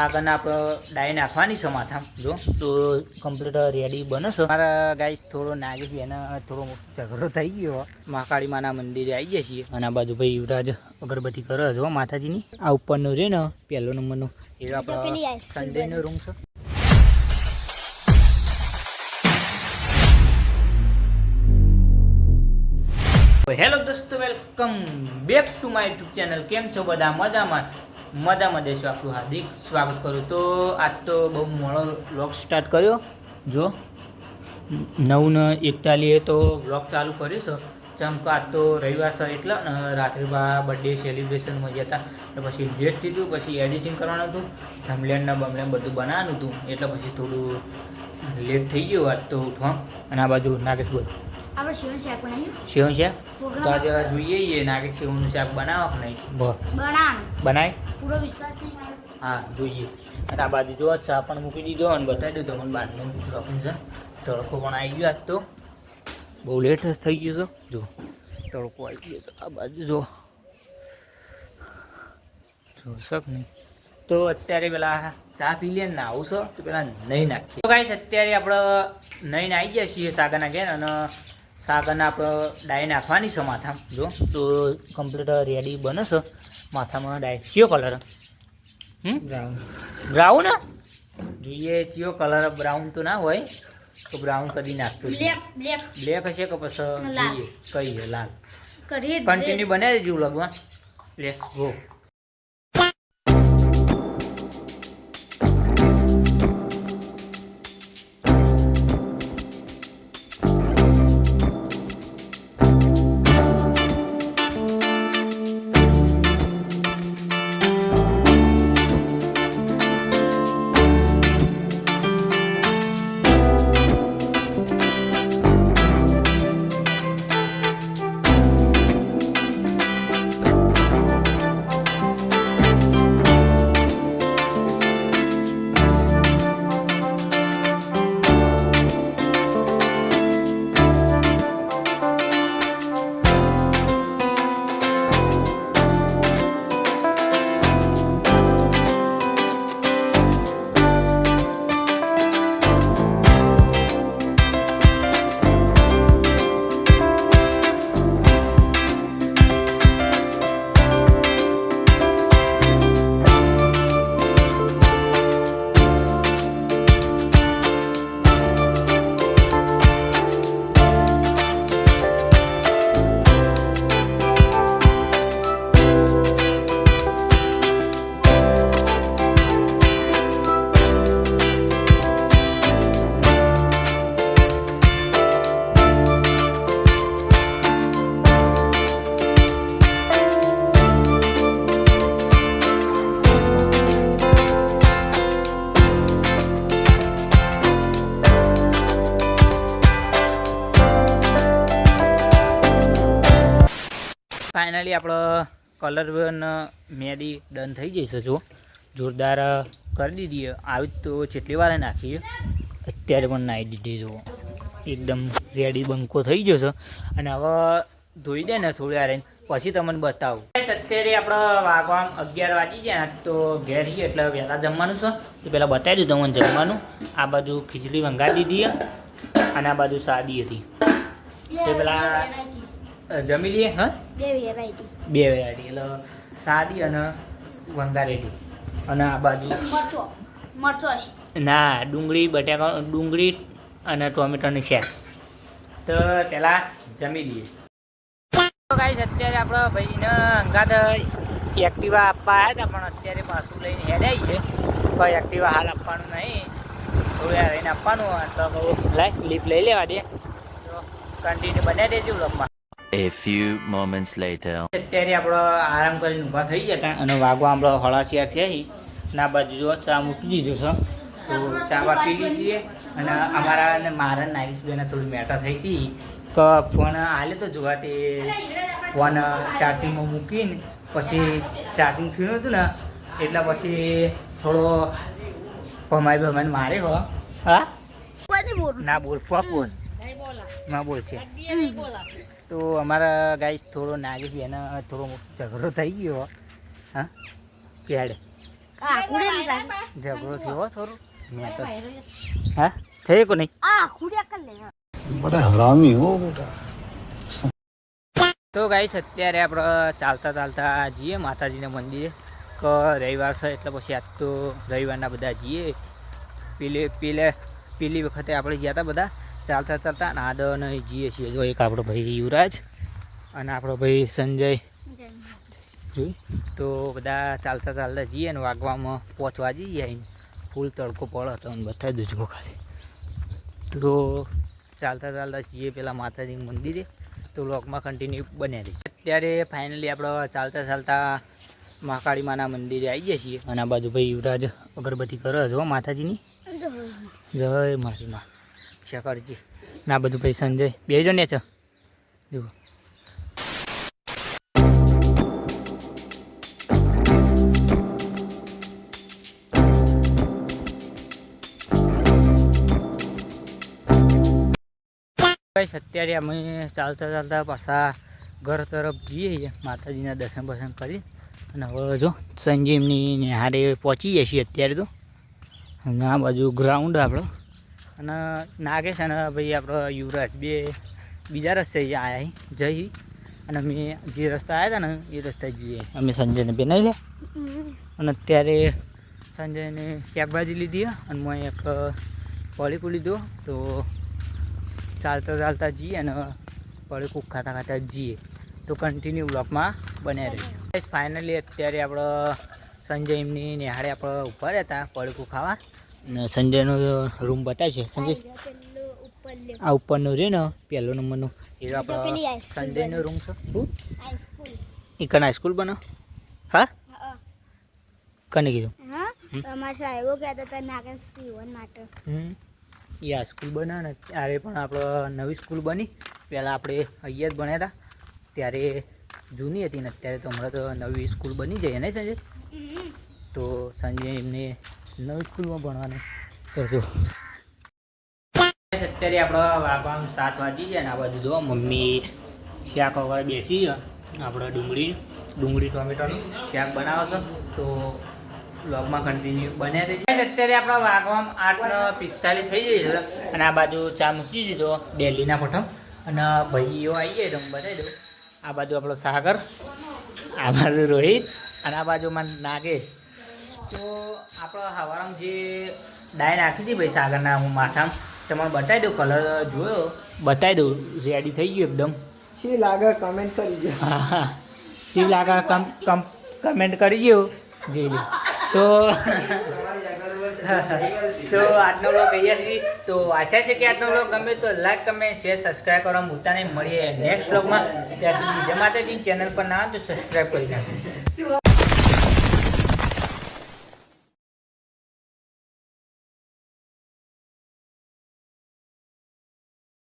આગળ આપણે ડાઈ નાખવાની છે માથા જો તો કમ્પ્લીટ રેડી બને છે મારા ગાઈસ થોડો નાગેશ બેન થોડો ઝઘડો થઈ ગયો મહાકાળી માના મંદિરે આવી ગયા છીએ અને આ બાજુ ભાઈ યુવરાજ અગરબત્તી કરે જો માતાજીની આ ઉપરનો રે ને પહેલો નંબરનો એ આપણો સંજયનો રૂમ છે હેલો દોસ્તો welcome back to my YouTube channel કેમ છો બધા મજામાં દેશો આપણું હાર્દિક સ્વાગત કરું તો આજ તો બહુ મોડો વ્લોગ સ્ટાર્ટ કર્યો જો 9:41 તો વ્લોગ ચાલુ કર્યો છે ચમક આજ તો રવિવાર છે એટલે રાત્રે બર્થડે સેલિબ્રેશનમાં ગયા હતા એટલે પછી લેટ થઈ ગયું પછી એડિટિંગ કરવાનું હતું થંબલેન બમલેન બધું બનાવવાનું હતું એટલે પછી થોડું લેટ થઈ ગયું આજ તો ઉઠવા અને આ બાજુ નાગેશ બોલ આપણે સેવન શાક બનાવ્યું સેવન શાક તો આજે જોઈએ નાગેશ સેવનું શાક બનાવો કે નહીં બનાય પૂરો વિશ્વાસ નહીં મારો હા જોઈએ અને આ બાજુ જો ચા પણ મૂકી દીધો અને બતાવી દીધો મને બહારનું શોપિંગ છે તડકો પણ આવી ગયો આજ તો બહુ લેટ થઈ ગયું છે જો તડકો આવી ગયો છે આ બાજુ જો શક નહીં તો અત્યારે પેલા ચા પી લે ને આવું છે તો પેલા નહીં નાખીએ તો ગાઈસ અત્યારે આપણે નહીં આવી ગયા છીએ સાગરના ઘેર અને સાગરના આપણે ડાઈ નાખવાની છે માથામાં જો તો કમ્પ્લીટ રેડી બને છે માથામાં ડાઈ કયો કલર બ્રાઉન જોઈએ કયો કલર બ્રાઉન તો ના હોય તો બ્રાઉન કરી નાખતું બ્લેક હશે કે પછી જોઈએ કઈ લાલ કન્ટિન્યુ બનાવી દેજો લગવા લેટ્સ ગો ફાઇનલી આપણો કલર મહેંદી ડન થઈ જશે જો જોરદાર કરી દીધી આવી તો જેટલી વાર નાખીએ અત્યારે પણ નાહી દીધી જુઓ એકદમ રેડી બંકો થઈ જશે અને હવે ધોઈ દે ને થોડી વાર પછી તમને બતાવું અત્યારે આપણે વાગવા 11 વાગી ગયા તો ઘેર છીએ એટલે વહેલા જમવાનું છે તો પહેલાં બતાવી દીધું મને જમવાનું આ બાજુ ખીચડી વંગાવી દીધી અને આ બાજુ સાદી હતી તો પેલા જમી લઈએ હા બે વેરાયટી એટલે સાદી અને વંગારેટી અને આ બાજુ ના ડુંગળી અને ટોમેટોની શાક તો પહેલાં જમી લઈએ તો ગાઈસ અત્યારે આપણે ભાઈને અંગાત એક્ટિવા આપવા આવ્યા હતા પણ અત્યારે પાછું લઈને હેડ આવી છે કોઈ એક્ટિવા હાલ આપવાનું નહીં થોડું રહીને આપવાનું તો બહુ ક્લિપ લઈ લેવા દે તો કન્ટિન્યુ બનાવી દેજો બ્લોગમાં A few moments later. અત્યારે આપણે આરામ કરીને ઊભા થઈ જતા અને વાગવા આપણે 4:30 થયા ના બાજુ જો ચા મૂકી દીધો છે તો ચા પી લીધી અને અમારા અને મારા નાગેશભાઈને થોડી મેટર થઈ હતી કે ફોન આલે તો જોવા તે ફોન ચાર્જિંગમાં મૂકીને પછી ચાર્જિંગ થયું હતું ને એટલે પછી થોડો ભમાઈને મારે હો હા ના બોલ બોલ ના બોલ છે તો અમારા ગાઈસ થોડો નાગેશ બેન થોડો ઝઘડો થઈ ગયો હા પેડ આ કુડે ની જાય ઝઘડો થયો હો થોડું મેં તો હા થઈ કો નહીં આ કુડે કર લે बड़ा हरामी हो बेटा। તો ગાઈસ અત્યારે આપણે ચાલતા ચાલતા જઈએ માતાજીના મંદિરે કે રવિવાર છે એટલે પછી આજ તો રવિવારના બધા જઈએ પેલી વખતે આપણે ગયા હતા બધા ચાલતા ચાલતા અને આદન જઈએ છીએ જો એક આપણો ભાઈ યુવરાજ અને આપણો ભાઈ સંજય જોઈ તો બધા ચાલતા ચાલતા જઈએ ને વાગવામાં 5 વાગી જાય ફૂલ તડકો પડે તો બતાવી દઉં ખાલી તો ચાલતા ચાલતા જઈએ પેલા માતાજી મંદિરે તો વ્લોગમાં કન્ટિન્યુ બન્યા રહી અત્યારે ફાઇનલી આપણે ચાલતા ચાલતા મહાકાળી માના મંદિરે આવી જઈએ છીએ અને આ બાજુ ભાઈ યુવરાજ અગરબત્તી કરે જો માતાજીની જય મારી માં શેખરજી ના બધું ભાઈ સંજય બે જણ છે જુઓ અત્યારે અમે ચાલતા ચાલતા પાછા ઘર તરફ જઈએ માતાજીના દર્શન બર્શન કરી અને હવે જો સંજય એમની નિહારે પહોંચી જઈએ છીએ અત્યારે તો અને આ બાજુ ગ્રાઉન્ડ આપણો અને નાગેશ અને ભાઈ આપણો યુવરાજ બે બીજા રસ્તે આવ્યા જઈ અને અમે જે રસ્તા આવ્યા હતા ને એ રસ્તે જઈએ અમે સંજયને બનાવી લે અને અત્યારે સંજયને શાકભાજી લીધી અને મેં એક પડીકું લીધો તો ચાલતા ચાલતા જઈએ અને પડીકું ખાતા ખાતા જઈએ તો કન્ટિન્યુ બ્લોકમાં બન્યા રહીએ ફાઇનલી અત્યારે આપણો સંજય એમની નિહાળે આપણે ઊભા રહેતા પડીકું ખાવા અને સંજયનો રૂમ બતાવે છે સંજય આ ઉપરનો રહ્યો ને પહેલો નંબરનો એ આપણો સંજયનો રૂમ છે શું એ કને હાઈસ્કૂલ બનો હા કને કીધું અમારા સાહેબો કહેતા હતા નાગેશ સીવન માટે એ આ સ્કૂલ બના ને ત્યારે પણ આપણો નવી સ્કૂલ બની પહેલાં આપણે અહીંયા જ ભણ્યા હતા ત્યારે જૂની હતી ને અત્યારે તો હમણાં તો નવી સ્કૂલ બની જાય ને સંજય તો સંજય એમને નવી સ્કૂલમાં ભણવાનું સરજો અત્યારે આપણો વાગવામાં 7 વાગી જાય ને આ બાજુ જો મમ્મી શાક વગર બેસી આપણે ડુંગળી ટોમેટોનું શાક બનાવો છો તો વ્લોગમાં કન્ટિન્યુ બન્યા રહી અત્યારે આપણા વાગવામાં 8:45 થઈ જાય છે અને આ બાજુ ચા મૂકી દીધો દિલ્હીના પ્રથમ અને ભાઈઓ આવી જાય તો હું બતાવી દઉં આ બાજુ આપણો સાગર આ બાજુ રોહિત અને આ બાજુમાં નાગેશ તો આપણો હવારમાં જે ડાય નાખી હતી ભાઈ સાગરના હું માથામાં તમને બતાવી દઉં કલર જોયો બતાવી દઉં રેડી થઈ ગયું એકદમ શી લાગે કમેન્ટ કરી દો. હા શી લાગે કમેન્ટ કરી દો જોઈ લો તો આજનો બ્લોગ અહીંયા સુધી તો આશા છે કે આજનો બ્લોગ ગમે તો લાઈક કમેન્ટ શેર સબસ્ક્રાઈબ કરવા ભૂલતા નહીં મળીએ નેક્સ્ટ બ્લોગમાં ત્યાં સુધી જય માતાજી ચેનલ પર ના આવે તો સબસ્ક્રાઈબ કરી નાખો